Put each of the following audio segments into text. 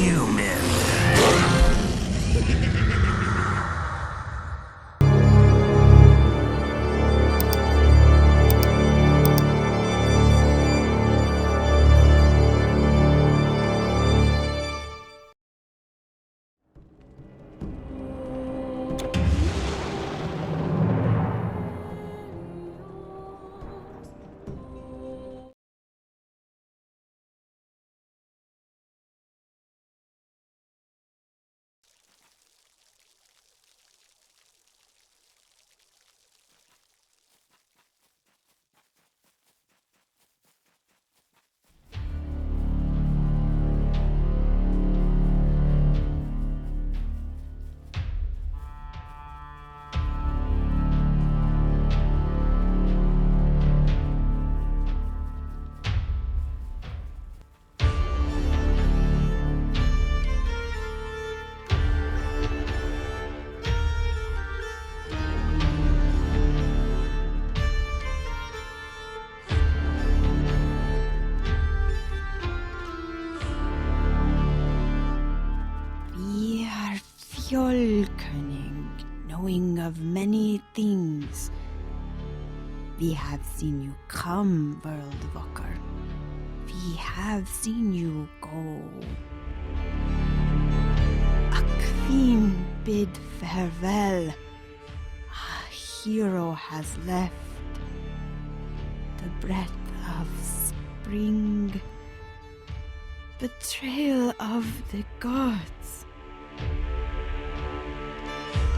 human. Fjolcunning, knowing of many things. We have seen you come, Worldwalker. We have seen you go. A queen bid farewell. A hero has left. The breath of spring. Betrayal of the gods.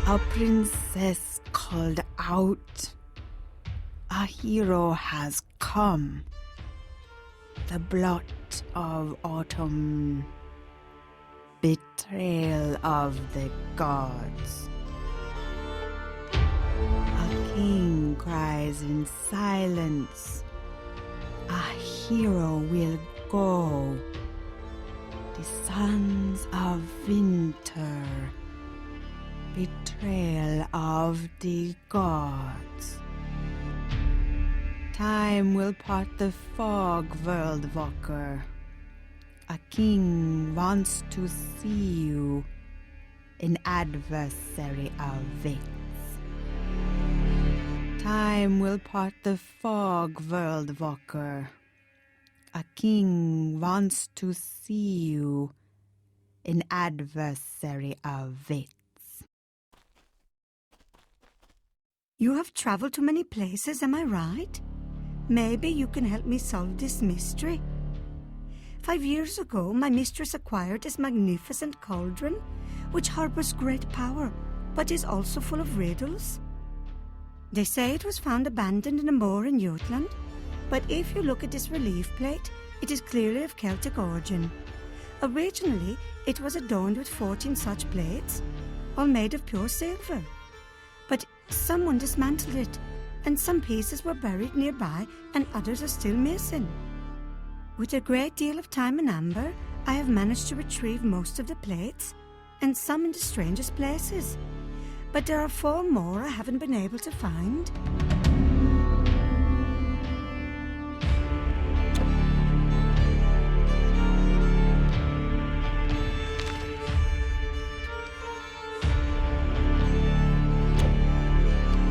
A princess called out. A hero has come. The blot of autumn. Betrayal of the gods. A king cries in silence. A hero will go. The sons of winter. Betrayal of the gods. Time will part the fog, Worldwalker. A king wants to see you, an adversary awaits. Time will part the fog, Worldwalker. A king wants to see you, an adversary awaits. You have traveled to many places, am I right? Maybe you can help me solve this mystery. 5 years ago, my mistress acquired this magnificent cauldron, which harbors great power, but is also full of riddles. They say it was found abandoned in a moor in Jutland, but if you look at this relief plate, it is clearly of Celtic origin. Originally, it was adorned with 14 such plates, all made of pure silver. But someone dismantled it, and some pieces were buried nearby and others are still missing. With a great deal of time and amber, I have managed to retrieve most of the plates, and some in the strangest places. But there are 4 more I haven't been able to find.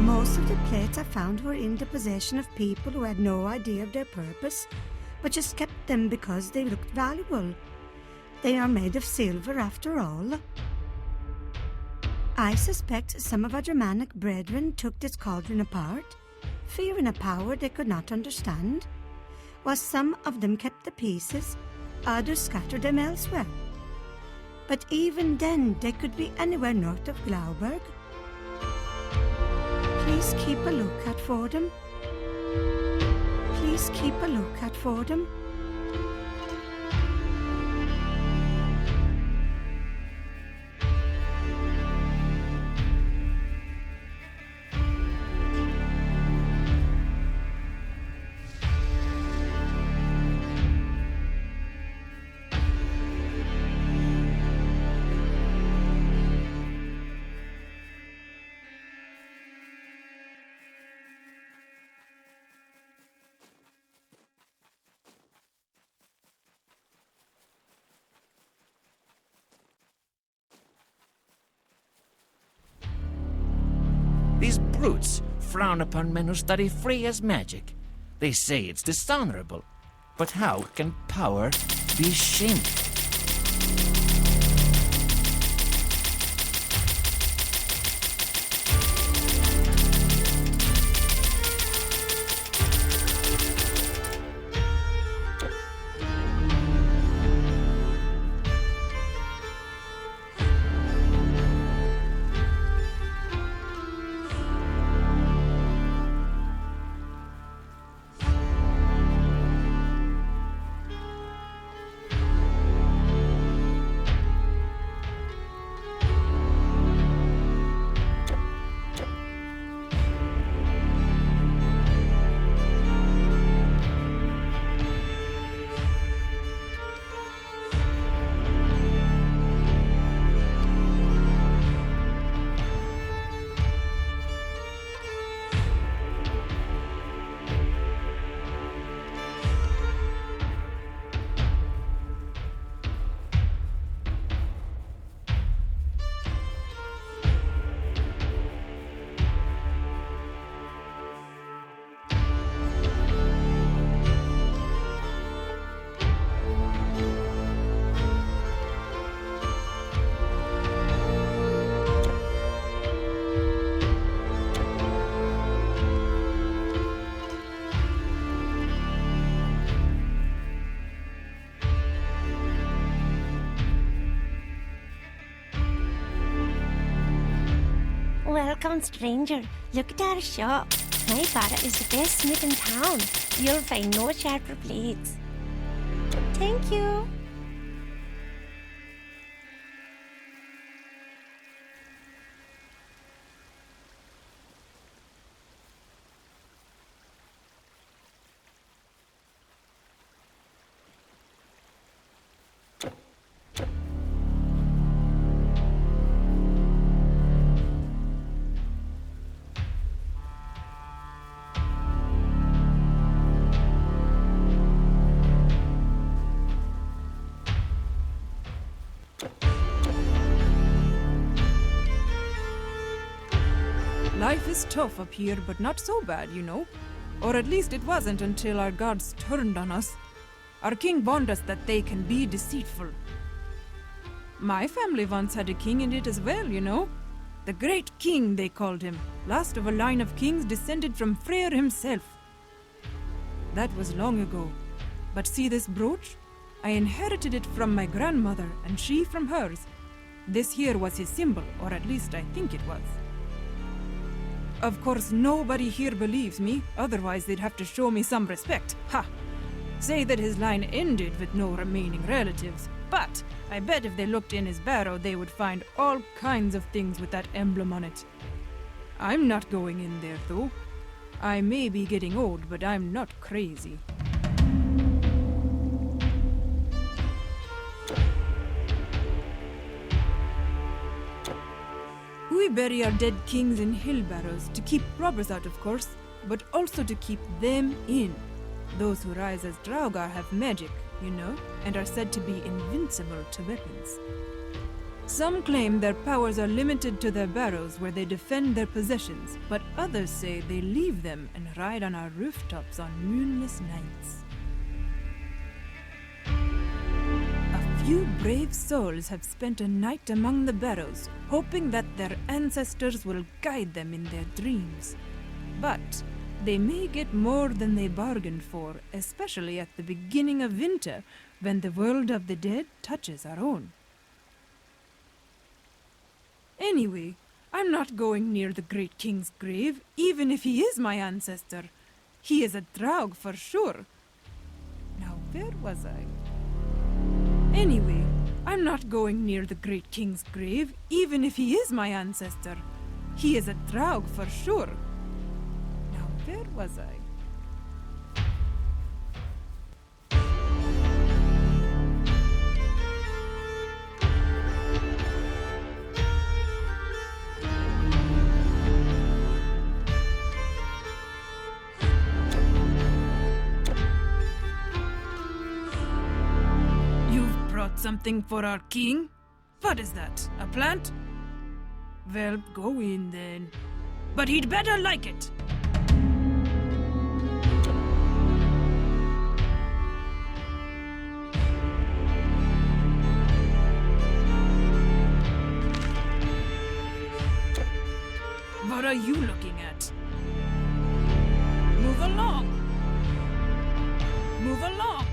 Most of the plates I found were in the possession of people who had no idea of their purpose, but just kept them because they looked valuable. They are made of silver after all. I suspect some of our Germanic brethren took this cauldron apart, fearing a power they could not understand. While some of them kept the pieces, others scattered them elsewhere. But even then, they could be anywhere north of Glauberg. Please keep a lookout for them. Please keep a lookout for them. brutes frown upon men who study free as magic. They say it's dishonorable. But how can power be shameful? Welcome, stranger. Look at our shop. My father is the best smith in town. You'll find no sharper blades. Thank you. Life is tough up here, but not so bad, you know. Or at least it wasn't until our gods turned on us. Our king warned us that they can be deceitful. My family once had a king in it as well, you know. The Great King, they called him. Last of a line of kings descended from Freyr himself. That was long ago. But see this brooch? I inherited it from my grandmother, and she from hers. This here was his symbol, or at least I think it was. Of course, nobody here believes me, otherwise they'd have to show me some respect. Ha! Say that his line ended with no remaining relatives. But I bet if they looked in his barrow, they would find all kinds of things with that emblem on it. I'm not going in there, though. I may be getting old, but I'm not crazy. We bury our dead kings in hill barrows to keep robbers out, of course, but also to keep them in. Those who rise as Draugr have magic, you know, and are said to be invincible to weapons. Some claim their powers are limited to their barrows where they defend their possessions, but others say they leave them and ride on our rooftops on moonless nights. A few brave souls have spent a night among the barrows, hoping that their ancestors will guide them in their dreams. But they may get more than they bargained for, especially at the beginning of winter, when the world of the dead touches our own. Anyway, I'm not going near the Great King's grave, even if he is my ancestor. He is a Draug for sure. Now, where was I? Anyway, I'm not going near the Great King's grave, even if he is my ancestor. He is a Draug for sure. Now, where was I? Something for our king? What is that? A plant? Well, go in then. but he'd better like it. What are you looking at? Move along. Move along.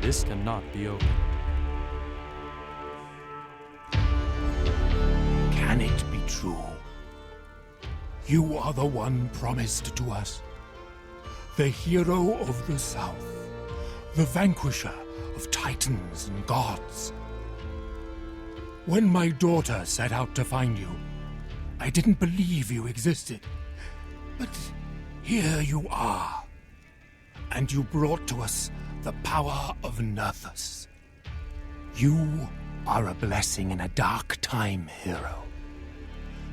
This cannot be opened. Can it be true? You are the one promised to us. The hero of the South. The vanquisher of titans and gods. When my daughter set out to find you, I didn't believe you existed. But here you are. And you brought to us the power of Nerthus. You are a blessing in a dark time, hero.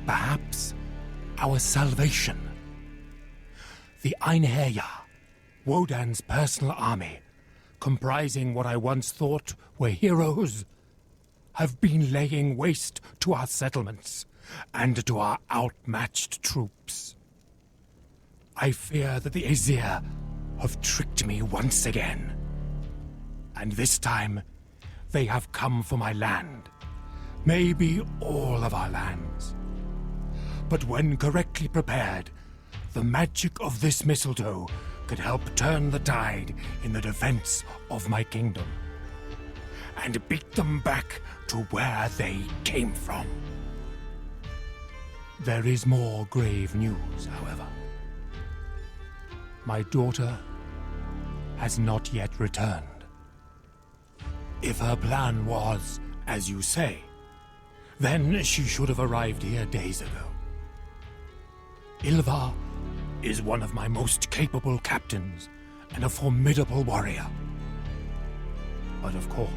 Perhaps our salvation. The Einherjar, Wodan's personal army, comprising what I once thought were heroes, have been laying waste to our settlements and to our outmatched troops. I fear that the Aesir have tricked me once again. And this time, they have come for my land. Maybe all of our lands. But when correctly prepared, the magic of this mistletoe could help turn the tide in the defense of my kingdom. And beat them back to where they came from. There is more grave news, however. My daughter has not yet returned. If her plan was, as you say, then she should have arrived here days ago. Ylva is one of my most capable captains and a formidable warrior. But of course,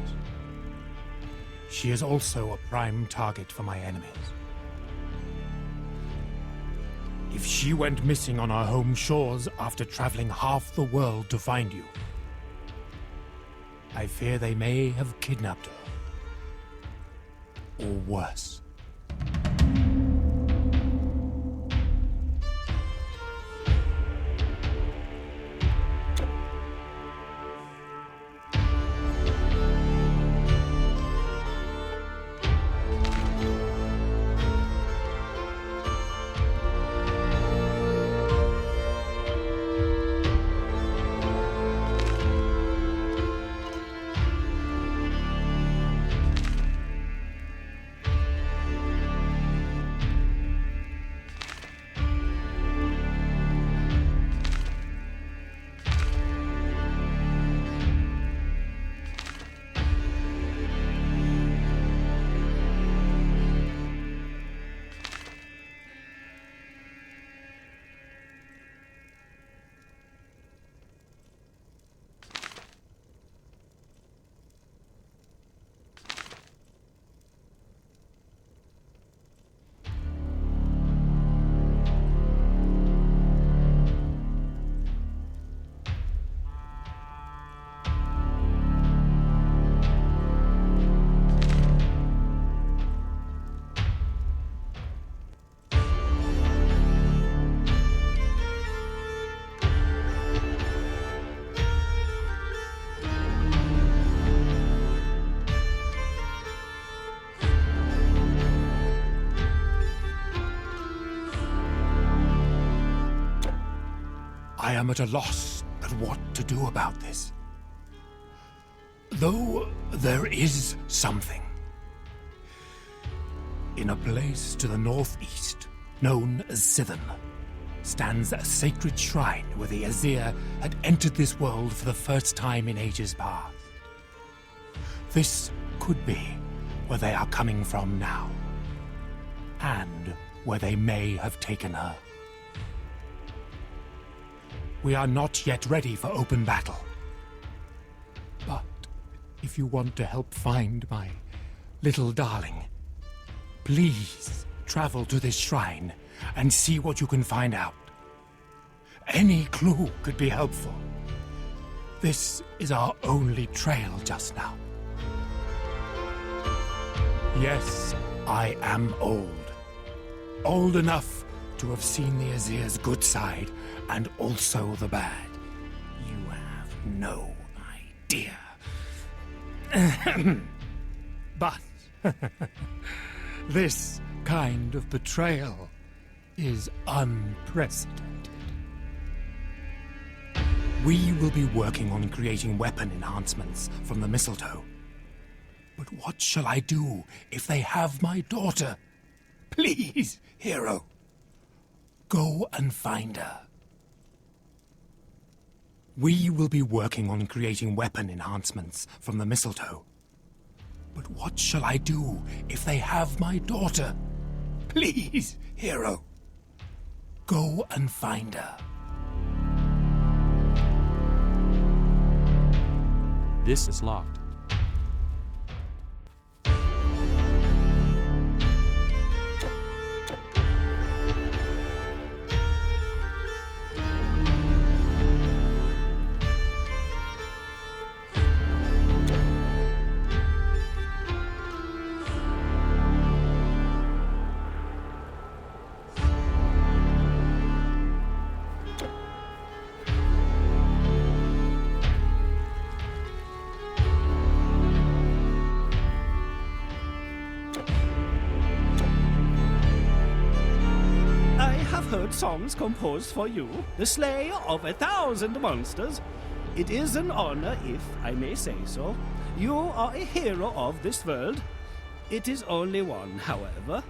she is also a prime target for my enemies. If she went missing on our home shores after traveling half the world to find you, I fear they may have kidnapped her. Or worse. I am at a loss at what to do about this. Though there is something. In a place to the northeast, known as Scythen, stands a sacred shrine where the Aesir had entered this world for the first time in ages past. This could be where they are coming from now, and where they may have taken her. We are not yet ready for open battle. But if you want to help find my little darling, please travel to this shrine and see what you can find out. Any clue could be helpful. This is our only trail just now. Yes, I am old. Old enough to have seen the Azir's good side and also the bad. You have no idea. But this kind of betrayal is unprecedented. We will be working on creating weapon enhancements from the mistletoe. But what shall I do if they have my daughter? Please, hero, go and find her. We will be working on creating weapon enhancements from the mistletoe. But what shall I do if they have my daughter? Please, hero, go and find her. This is locked. Heard songs composed for you, the slayer of 1,000 monsters. It is an honor, if I may say so. You are a hero of this world. It is only one, however.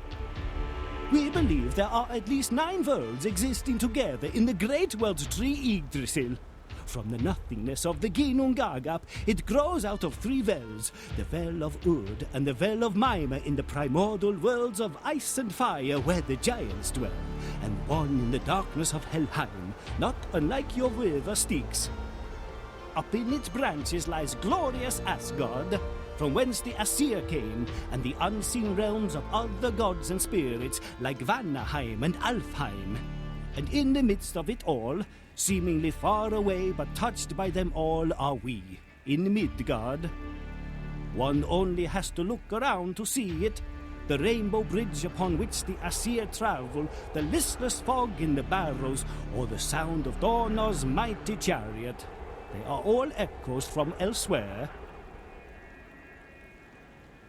We believe there are at least 9 worlds existing together in the great world tree Yggdrasil. From the nothingness of the Ginnungagap, it grows out of 3 wells, the Well of Urd and the Well of Mima in the primordial worlds of ice and fire where the giants dwell, and one in the darkness of Helheim, not unlike your river Styx. Up in its branches lies glorious Asgard, from whence the Aesir came, and the unseen realms of other gods and spirits like Vanaheim and Alfheim. And in the midst of it all, seemingly far away but touched by them all, are we, in Midgard. One only has to look around to see it, the rainbow bridge upon which the Aesir travel, the listless fog in the barrows, or the sound of Dona's mighty chariot. They are all echoes from elsewhere.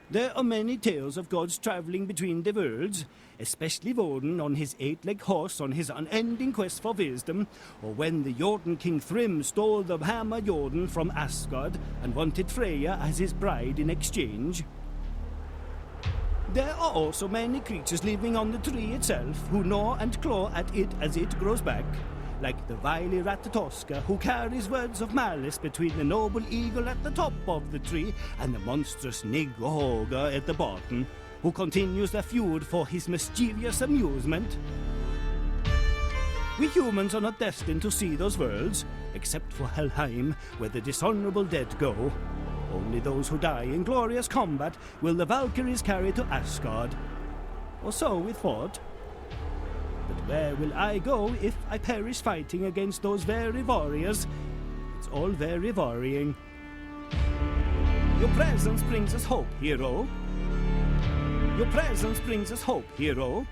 There are many tales of gods traveling between the worlds, especially Woden on his 8-legged horse on his unending quest for wisdom, or when the Jotun king Thrym stole the hammer Jotun from Asgard and wanted Freya as his bride in exchange. There are also many creatures living on the tree itself who gnaw and claw at it as it grows back, like the wily Ratatoska, who carries words of malice between the noble eagle at the top of the tree and the monstrous Nigghogger at the bottom, who continues the feud for his mischievous amusement. We humans are not destined to see those worlds, except for Helheim, where the dishonorable dead go. Only those who die in glorious combat will the Valkyries carry to Asgard. Or so we thought. But where will I go if I perish fighting against those very warriors? It's all very worrying. Your presence brings us hope, hero. Your presence brings us hope, hero.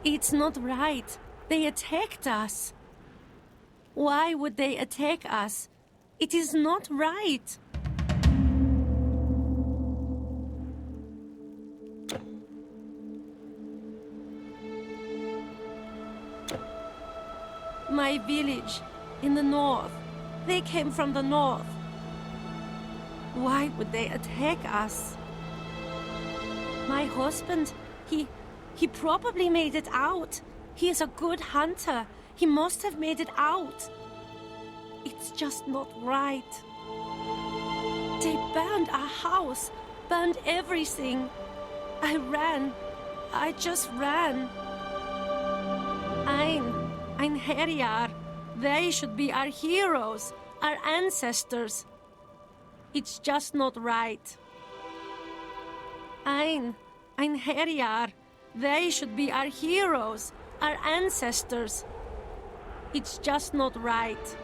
It's not right. They attacked us. Why would they attack us? It is not right. My village in the north. They came from the north. Why would they attack us? My husband, he probably made it out. He is a good hunter. He must have made it out. It's just not right. They burned our house, burned everything. I ran. I just ran. Ein Herjar. They should be our heroes, our ancestors. It's just not right. Ein Herjar. They should be our heroes, our ancestors. It's just not right.